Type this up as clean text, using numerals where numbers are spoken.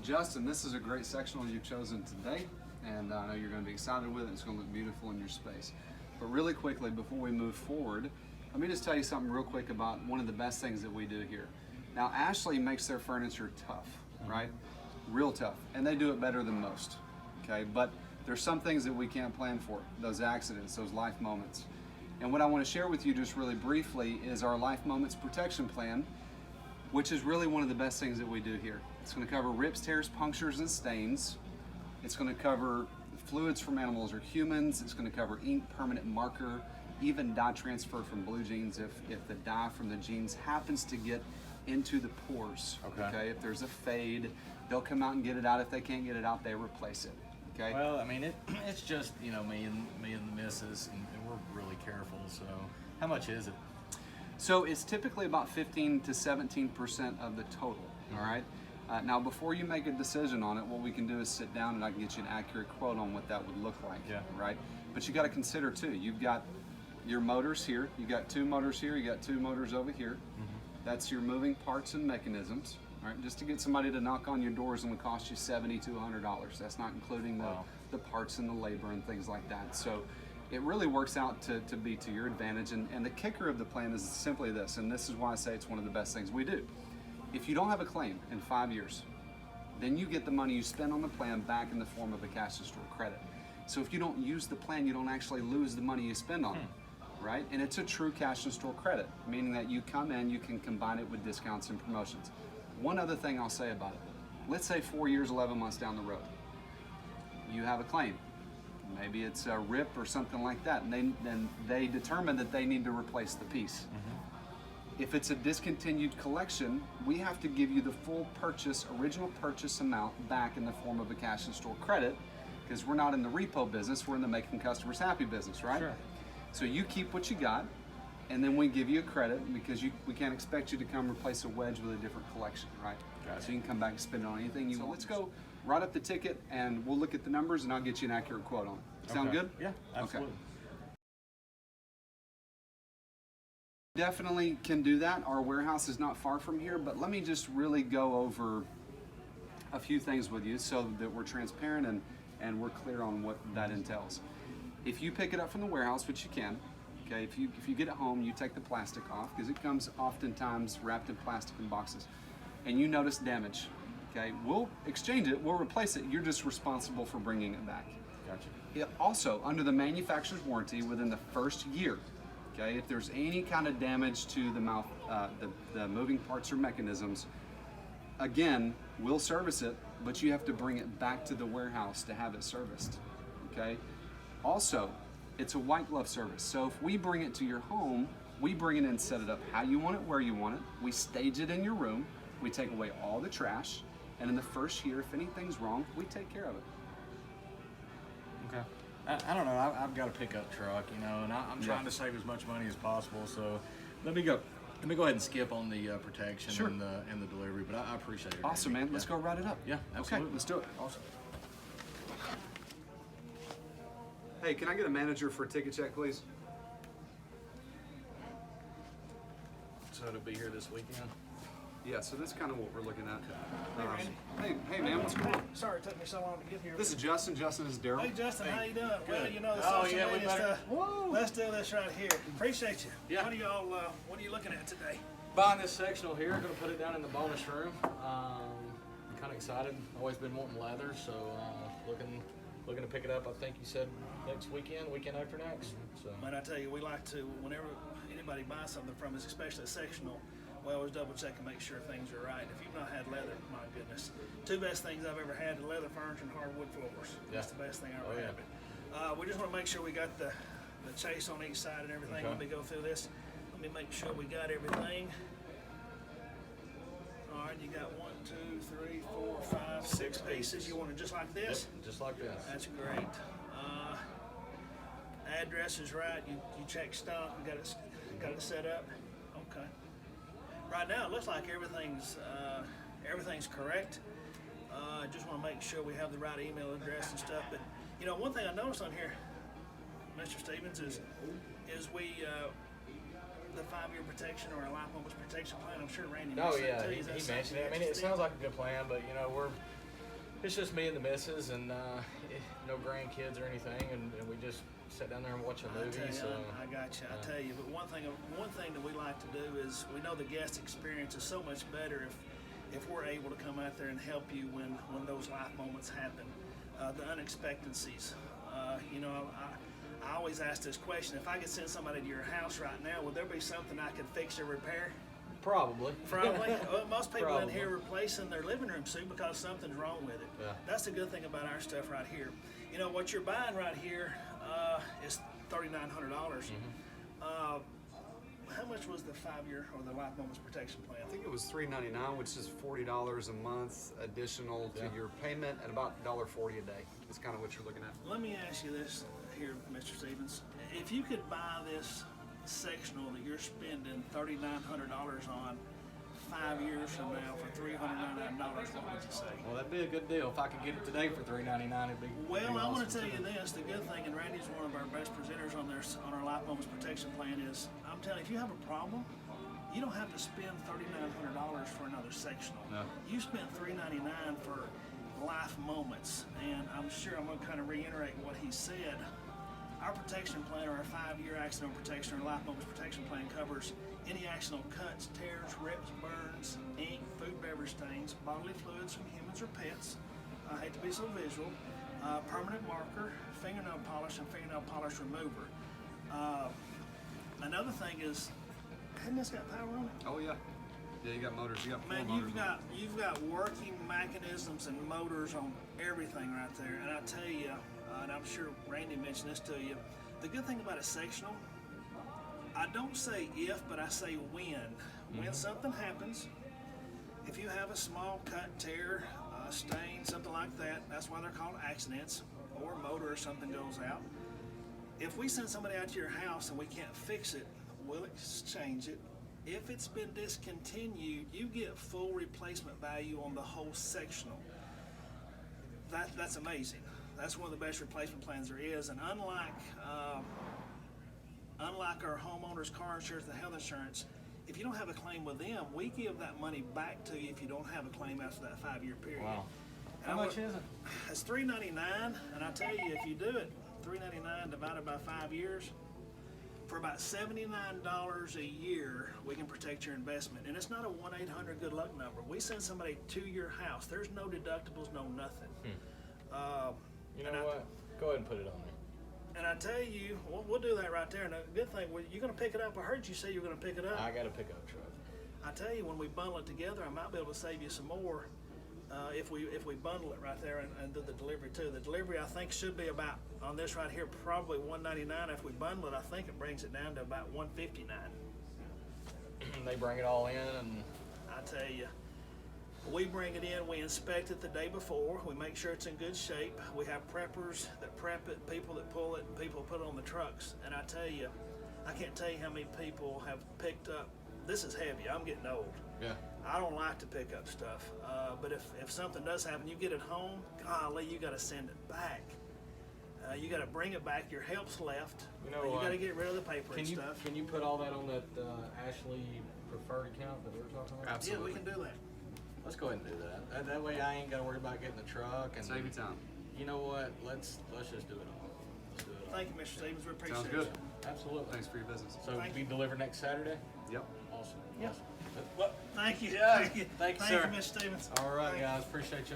Justin, this is a great sectional you've chosen today, and I know you're going to be excited with it. It's going to look beautiful in your space. But really quickly, before we move forward, let me just tell you something real quick about one of the best things that we do here. Now, Ashley makes their furniture tough, right? Real tough, and they do it better than most, okay? But there's some things that we can't plan for, those accidents, those life moments. And what I want to share with you just really briefly is our Life Moments Protection Plan, which is really one of the best things that we do here. It's going to cover rips, tears, punctures, and stains. It's going to cover fluids from animals or humans. It's going to cover ink, permanent marker, even dye transfer from blue jeans if the dye from the jeans happens to get into the pores. Okay. If there's a fade, they'll come out and get it out. If they can't get it out, they replace it. Okay. Well, I mean, it's just, you know, me and the missus, and we're really careful. So, how much is it? So it's typically about 15 to 17% of the total. All right. Now, before you make a decision on it, what we can do is sit down and I can get you an accurate quote on what that would look like. Yeah. Right. But you got to consider too. You've got your motors here. You got 2 motors here. You got 2 motors over here. That's your moving parts and mechanisms. All right, just to get somebody to knock on your doors is going to cost you $70 to $100. That's not including the parts and the labor and things like that. So it really works out to be to your advantage. And the kicker of the plan is simply this, and this is why I say it's one of the best things we do. If you don't have a claim in 5 years, then you get the money you spend on the plan back in the form of a cash and store credit. So if you don't use the plan, you don't actually lose the money you spend on it. Right? And it's a true cash and store credit, meaning that you come in, you can combine it with discounts and promotions. One other thing I'll say about it, let's say 4 years, 11 months down the road, you have a claim. Maybe it's a rip or something like that, and then they determine that they need to replace the piece. If it's a discontinued collection, we have to give you the full purchase, original purchase amount back in the form of a cash and store credit, because we're not in the repo business, we're in the making customers happy business, right? Sure. So you keep what you got, and then we give you a credit because we can't expect you to come replace a wedge with a different collection, right? So you can come back and spend it on anything you want. Let's go write up the ticket, and we'll look at the numbers, and I'll get you an accurate quote on it. Sound good? Yeah, absolutely. Okay. Definitely can do that. Our warehouse is not far from here, but let me just really go over a few things with you so that we're transparent and we're clear on what that entails. If you pick it up from the warehouse, which you can, okay, if you get it home, you take the plastic off, because it comes oftentimes wrapped in plastic in boxes, and you notice damage, okay, we'll exchange it, we'll replace it, you're just responsible for bringing it back. Gotcha. It also, under the manufacturer's warranty, within the first year, okay, if there's any kind of damage to the moving parts or mechanisms, again, we'll service it, but you have to bring it back to the warehouse to have it serviced, okay? Also, it's a white glove service. So if we bring it to your home, we bring it in and set it up how you want it, where you want it. We stage it in your room. We take away all the trash. And in the first year, if anything's wrong, we take care of it. Okay. I don't know. I've got a pickup truck, you know, and I'm trying to save as much money as possible. So let me go ahead and skip on the protection and the delivery. But I appreciate it. Awesome, man. Let's go write it up. Yeah, absolutely. Okay, let's do it. Awesome. Hey, can I get a manager for a ticket check, please? So to be here this weekend? Yeah, so that's kind of what we're looking at. Hey, Randy. Hey, man, what's going on? Sorry it took me so long to get here. This is Justin. Justin is Daryl. Hey, Justin, how you doing? Good. Well, you know the Oh, social yeah, we media better- stuff. Woo. Let's do this right here. Appreciate you. Yeah. What are you looking at today? Buying this sectional here, gonna put it down in the bonus room. I'm kind of excited. Always been wanting leather, so looking to pick it up. I think you said next weekend after next. So. Man, I tell you, we like to, whenever anybody buys something from us, especially a sectional, we always double check and make sure things are right. If you've not had leather, my goodness. 2 best things I've ever had: leather furniture and hardwood floors. Yeah. That's the best thing I ever yeah. had. We just want to make sure we got the chase on each side and everything. Okay. Let me go through this. Let me make sure we got everything. All right, you got 1, 2, 3, 4, 5, 6 pieces. You want it just like this? Yep, just like this. That's great. Address is right. You check stock. We got it set up. Okay. Right now, it looks like everything's correct. Just want to make sure we have the right email address and stuff. But you know, one thing I noticed on here, Mr. Stevens, is we the 5-year protection or a life moments protection plan. I'm sure Randy mentioned it too. He mentioned it. I mean, it sounds like a good plan, but you know, It's just me and the missus, and no grandkids or anything, and we just sat down there and watch a movie. I got you. I tell you, but one thing that we like to do is we know the guest experience is so much better if we're able to come out there and help you when those life moments happen, the unexpectancies. You know, I always ask this question: if I could send somebody to your house right now, would there be something I could fix or repair? Probably. Well, most people Probably. in here replacing their living room suite because something's wrong with it. Yeah. That's the good thing about our stuff right here. You know, what you're buying right here is $3,900. How much was the 5-year or the Life Moments Protection Plan? I think it was $3.99, which is $40 a month additional to your payment at about $1.40 a day. That's kind of what you're looking at. Let me ask you this here, Mr. Stevens. If you could buy this sectional that you're spending $3,900 on 5 years from now for $399, what would you say? Well, that'd be a good deal. If I could get it today for $3.99, it'd be. Well, be I want to awesome tell you too. this: the good thing, and Randy's one of our best presenters on our Life Moments Protection Plan, is I'm telling you, if you have a problem, you don't have to spend $3,900 for another sectional. No. You spent $399 for Life Moments, and I'm sure I'm going to kind of reiterate what he said. Our protection plan, or our 5-year accidental protection or Life Moments Protection Plan, covers any accidental cuts, tears, rips, burns, ink, food, beverage stains, bodily fluids from humans or pets. I hate to be so visual. Permanent marker, fingernail polish, and fingernail polish remover. Another thing is, hasn't this got power on it? Oh yeah. Yeah, you got motors. You got 4 Man, motors. you've got working mechanisms and motors on everything right there. And I tell you, and I'm sure Randy mentioned this to you, the good thing about a sectional, I don't say if, but I say when. When something happens, if you have a small cut, tear, stain, something like that, that's why they're called accidents, or a motor or something goes out. If we send somebody out to your house and we can't fix it, we'll exchange it. If it's been discontinued, you get full replacement value on the whole sectional. That's amazing. That's one of the best replacement plans there is. And unlike our homeowners, car insurance, and health insurance, if you don't have a claim with them, we give that money back to you if you don't have a claim after that 5-year period. Wow. And How much is it? It's $399, and I tell you, if you do it, $399 divided by 5 years, for about $79 a year, we can protect your investment. And it's not a 1-800 good luck number. We send somebody to your house. There's no deductibles, no nothing. You know what? Go ahead and put it on there. And I tell you, we'll do that right there. And the good thing, you're going to pick it up. I heard you say you're going to pick it up. I got a pickup truck. I tell you, when we bundle it together, I might be able to save you some more if we bundle it right there and do the delivery too. The delivery, I think, should be about, on this right here, probably $199. If we bundle it, I think it brings it down to about $159. They bring it all in, and I tell you, we bring it in, we inspect it the day before, we make sure it's in good shape. We have preppers that prep it, people that pull it, and people put it on the trucks. And I tell you, I can't tell you how many people have picked up, this is heavy, I'm getting old. yeah. I don't like to pick up stuff, but if something does happen, you get it home, golly, you gotta send it back. You gotta bring it back, your help's left. You know, you gotta get rid of the paper and stuff. Can you put all that on that Ashley preferred account that we were talking about? Absolutely. Yeah, we can do that. Let's go ahead and do that. That way I ain't got to worry about getting the truck. And Save you time. You know what? Let's just do it all. Let's do it all. Thank you, Mr. Stevens, we appreciate Sounds good. you. Absolutely. Thanks for your business. So Thank be you. delivered next Saturday? Yep. Awesome. Yeah. Awesome. Well, Thank you. Yeah, Thank you, thank you, Thank sir. you, Mr. Stevens. all right, Thank you. guys. Appreciate you.